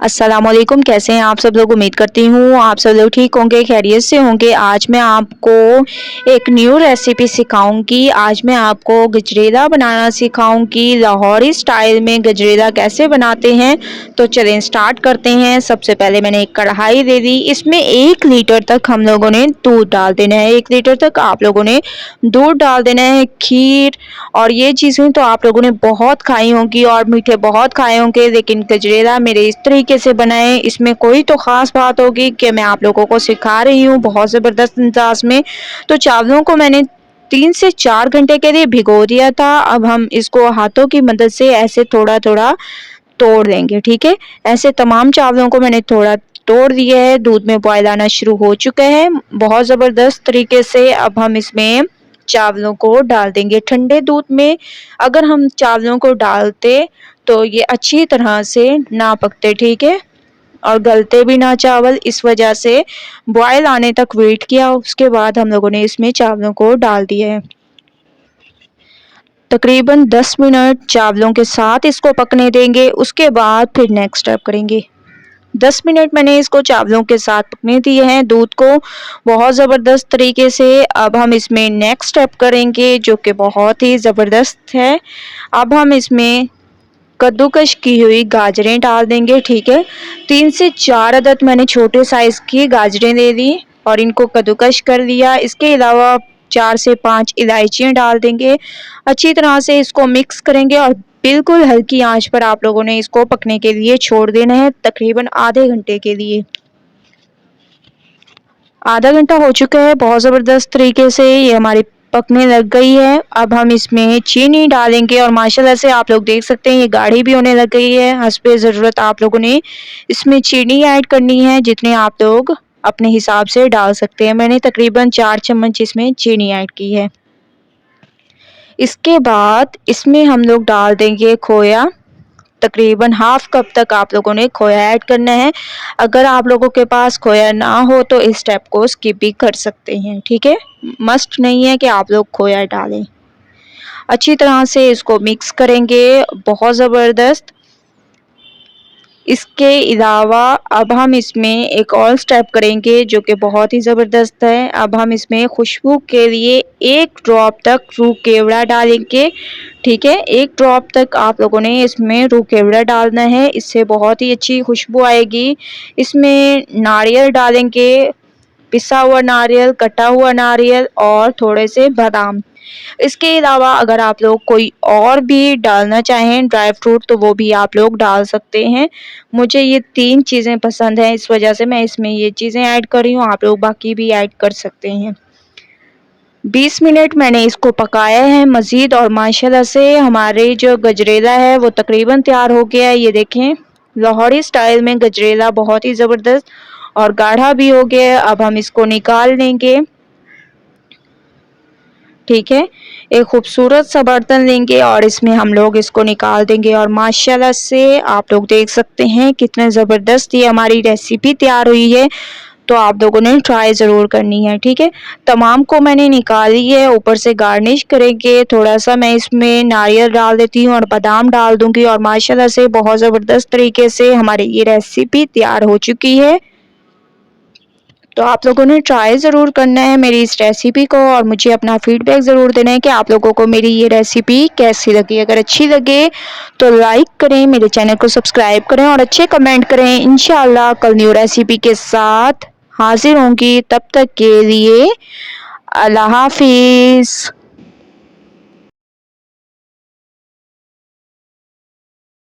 अस्सलामुअलैकुम, कैसे हैं आप सब लोग। उम्मीद करती हूँ आप सब लोग ठीक होंगे, खैरियत से होंगे। आज मैं आपको एक न्यू रेसिपी सिखाऊंगी। आज मैं आपको गजरेला बनाना सिखाऊंगी। लाहौरी स्टाइल में गजरेला कैसे बनाते हैं, तो चलें स्टार्ट करते हैं। सबसे पहले मैंने एक कढ़ाई ले ली, इसमें 1 लीटर तक हम लोगों ने दूध डाल देना है। 1 लीटर तक आप लोगों ने दूध डाल देना है। खीर और ये चीज़ें तो आप लोगों ने बहुत खाई होंगी और मीठे बहुत खाए होंगे, लेकिन गजरेला मेरे इस तरीके से बनाएं, इसमें कोई तो ख़ास बात होगी कि मैं आप लोगों को सिखा रही हूँ बहुत ज़बरदस्त अंदाज में। तो चावलों को मैंने 3 से 4 घंटे के लिए भिगो दिया था। अब हम इसको हाथों की मदद से ऐसे थोड़ा थोड़ा तोड़ देंगे, ठीक है। ऐसे तमाम चावलों को मैंने थोड़ा तोड़ दिया है। दूध में बॉयल आना शुरू हो चुका है बहुत ज़बरदस्त तरीके से। अब हम इसमें चावलों को डाल देंगे ठंडे दूध में। अगर हम चावलों को डालते तो ये अच्छी तरह से ना पकते, ठीक है, और गलते भी ना चावल। इस वजह से बॉयल आने तक वेट किया, उसके बाद हम लोगों ने इसमें चावलों को डाल दिया है। तकरीबन 10 मिनट चावलों के साथ इसको पकने देंगे, उसके बाद फिर नेक्स्ट स्टेप करेंगे। 10 मिनट मैंने इसको चावलों के साथ पकने दिए हैं, दूध को बहुत ज़बरदस्त तरीके से। अब हम इसमें नेक्स्ट स्टेप करेंगे जो कि बहुत ही ज़बरदस्त है। अब हम इसमें कद्दूकश की हुई गाजरें डाल देंगे, ठीक है। 3 से 4 अदद मैंने छोटे साइज़ की गाजरें ले ली और इनको कद्दूकश कर लिया। इसके अलावा 4 से 5 इलायचियाँ डाल देंगे। अच्छी तरह से इसको मिक्स करेंगे और बिल्कुल हल्की आंच पर आप लोगों ने इसको पकने के लिए छोड़ देना है, तकरीबन आधे घंटे के लिए। आधा घंटा हो चुका है, बहुत ज़बरदस्त तरीके से ये हमारी पकने लग गई है। अब हम इसमें चीनी डालेंगे और माशाल्लाह से आप लोग देख सकते हैं ये गाढ़ी भी होने लग गई है। हस्बे ज़रूरत आप लोगों ने इसमें चीनी ऐड करनी है, जितने आप लोग अपने हिसाब से डाल सकते हैं। मैंने तकरीबन 4 चम्मच इसमें चीनी ऐड की है। इसके बाद इसमें हम लोग डाल देंगे खोया। तकरीबन हाफ कप तक आप लोगों ने खोया ऐड करना है। अगर आप लोगों के पास खोया ना हो तो इस स्टेप को स्किप भी कर सकते हैं, ठीक है। मस्ट नहीं है कि आप लोग खोया डालें। अच्छी तरह से इसको मिक्स करेंगे बहुत ज़बरदस्त। इसके अलावा अब हम इसमें एक और स्टेप करेंगे जो कि बहुत ही ज़बरदस्त है। अब हम इसमें खुशबू के लिए 1 ड्रॉप तक रूह केवड़ा डालेंगे, ठीक है। 1 ड्रॉप तक आप लोगों ने इसमें रूह केवड़ा डालना है, इससे बहुत ही अच्छी खुशबू आएगी। इसमें नारियल डालेंगे, पिसा हुआ नारियल, कटा हुआ नारियल और थोड़े से बादाम। इसके अलावा अगर आप लोग कोई और भी डालना चाहें ड्राई फ्रूट तो वो भी आप लोग डाल सकते हैं। मुझे ये 3 चीज़ें पसंद हैं, इस वजह से मैं इसमें ये चीज़ें ऐड कर रही हूँ, आप लोग बाकी भी ऐड कर सकते हैं। 20 मिनट मैंने इसको पकाया है मज़ीद और माशाल्लाह से हमारे जो गजरेला है वो तकरीबन तैयार हो गया है। ये देखें, लाहौरी स्टाइल में गजरेला बहुत ही ज़बरदस्त और गाढ़ा भी हो गया है। अब हम इसको निकाल लेंगे, ठीक है। एक खूबसूरत सा बर्तन लेंगे और इसमें हम लोग इसको निकाल देंगे और माशाल्लाह से आप लोग देख सकते हैं कितने ज़बरदस्त ये हमारी रेसिपी तैयार हुई है। तो आप लोगों ने ट्राई ज़रूर करनी है, ठीक है। तमाम को मैंने निकाली है, ऊपर से गार्निश करेंगे। थोड़ा सा मैं इसमें नारियल डाल देती हूँ और बादाम डाल दूँगी और माशाल्लाह से बहुत ज़बरदस्त तरीके से हमारी ये रेसिपी तैयार हो चुकी है। तो आप लोगों ने ट्राई ज़रूर करना है मेरी इस रेसिपी को और मुझे अपना फीडबैक ज़रूर देना है कि आप लोगों को मेरी ये रेसिपी कैसी लगी। अगर अच्छी लगे तो लाइक करें, मेरे चैनल को सब्सक्राइब करें और अच्छे कमेंट करें। इंशाअल्लाह कल न्यू रेसिपी के साथ हाजिर होंगी, तब तक के लिए अल्लाह हाफिज़।